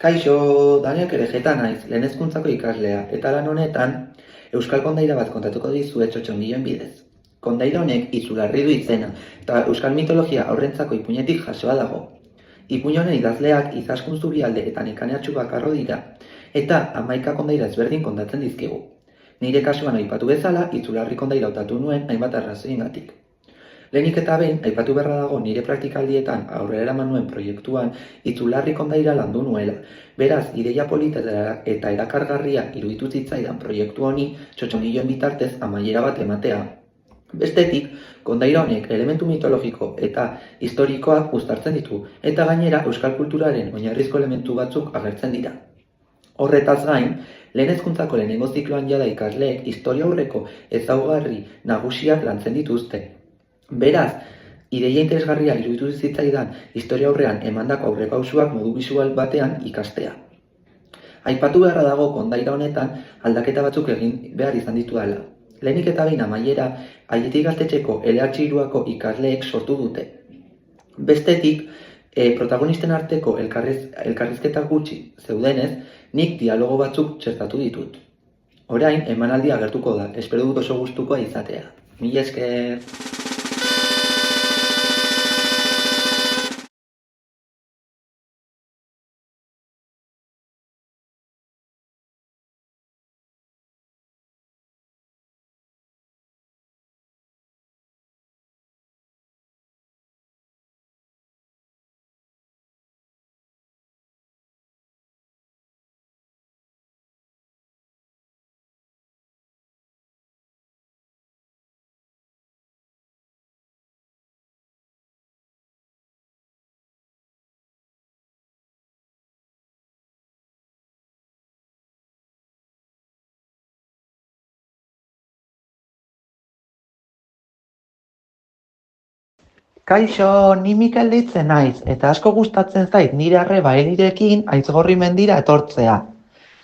Kaixo, Daniel Kerejeta naiz, lehen hezkuntzako ikaslea, eta lan honetan Euskal Kondaira bat kontatuko dizuet txotxongiloen bidez. Kondaira honek izugarri du izena, eta Euskal mitologia aurrentzako ipuinetik jasoa dago. Ipuin honen idazleak Izaskun Zubialde eta Nekane Atxubakarro dira, eta 11 kondaira ezberdin kontatzen dizkigu. Nire kasuan aipatu bezala, itzularri kondaira hautatu nuen hainbat arrazoiengatik. Lehenik eta behin, aipatu beharra dago nire praktikaldietan aurrera eraman nuen proiektuan itzularri kondaira landu nuela. Beraz, ideia polita eta erakargarria iruditu zitzaidan proiektu honi txotxongiloen bitartez amaiera bat ematea. Bestetik, kondaira honek elementu mitologiko eta historikoak uztartzen ditu, eta gainera euskal kulturaren oinarrizko elementu batzuk agertzen dira. Horretaz gain, lehen hezkuntzako lehenengo zikloan jada ikasleek historia aurreko ezaugarri nagusiak lantzen dituzte. Beraz, ideia interesgarria iruditu zitzaidan historia aurrean emandako aurrepausoak modu bisual batean ikastea. Aipatu beharra dago kondaira honetan aldaketa batzuk egin behar izan ditudala. Lehenik eta behin amaiera Aieti gaztetxeko LH3ako ikasleek sortu dute. Bestetik, protagonisten arteko elkarrizketa gutxi zeudenez, nik dialogo batzuk txertatu ditut. Orain, emanaldia agertuko da, espero dut oso gustukoa izatea. Mila esker! Kaixo, ni Mikel deitzen naiz, eta asko gustatzen zait nire arreba Elirekin Aizgorri mendira etortzea.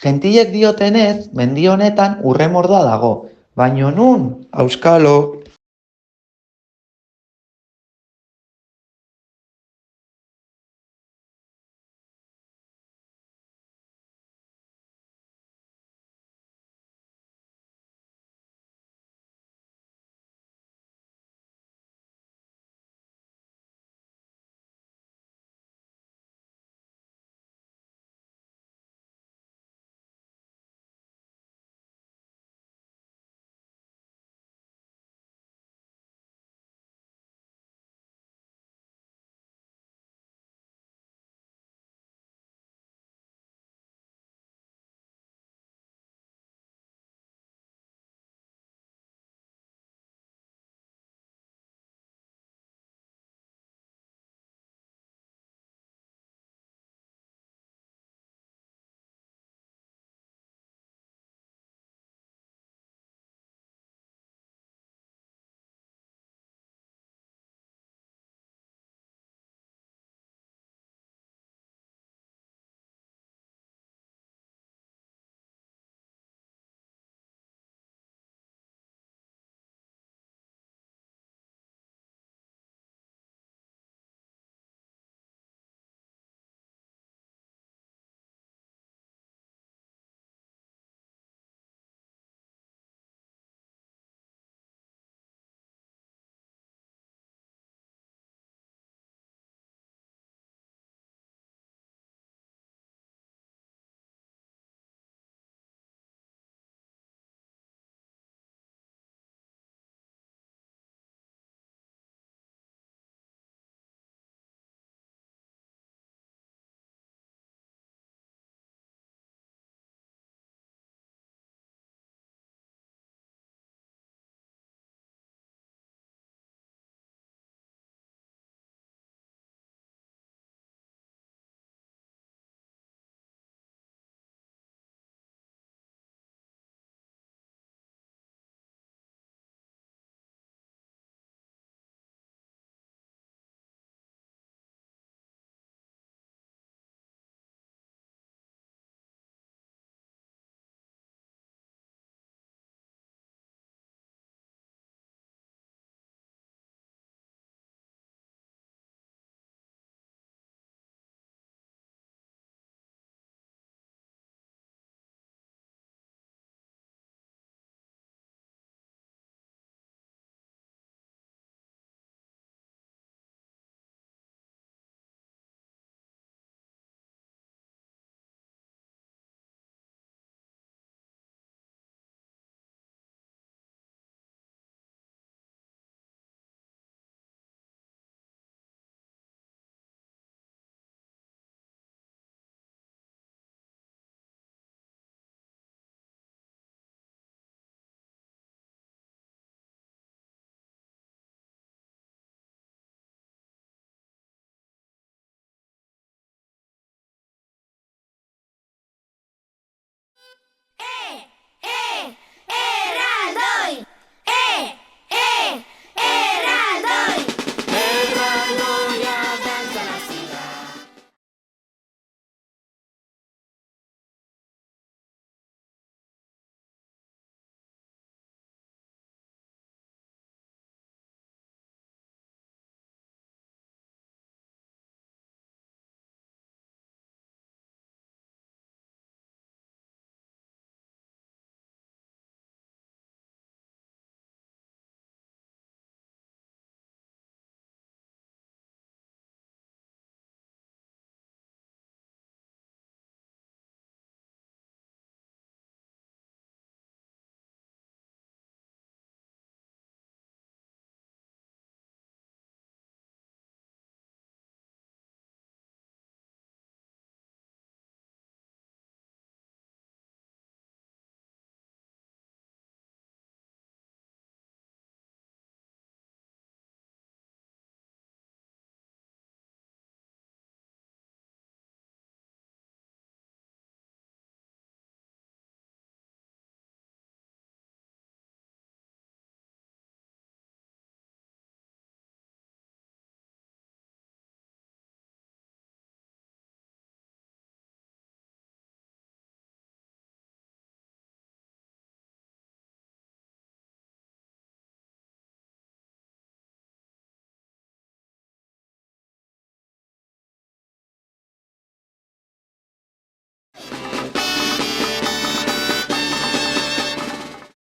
Gentilek diotenez, mendi honetan urre mordoa dago, baino nun, auskalo.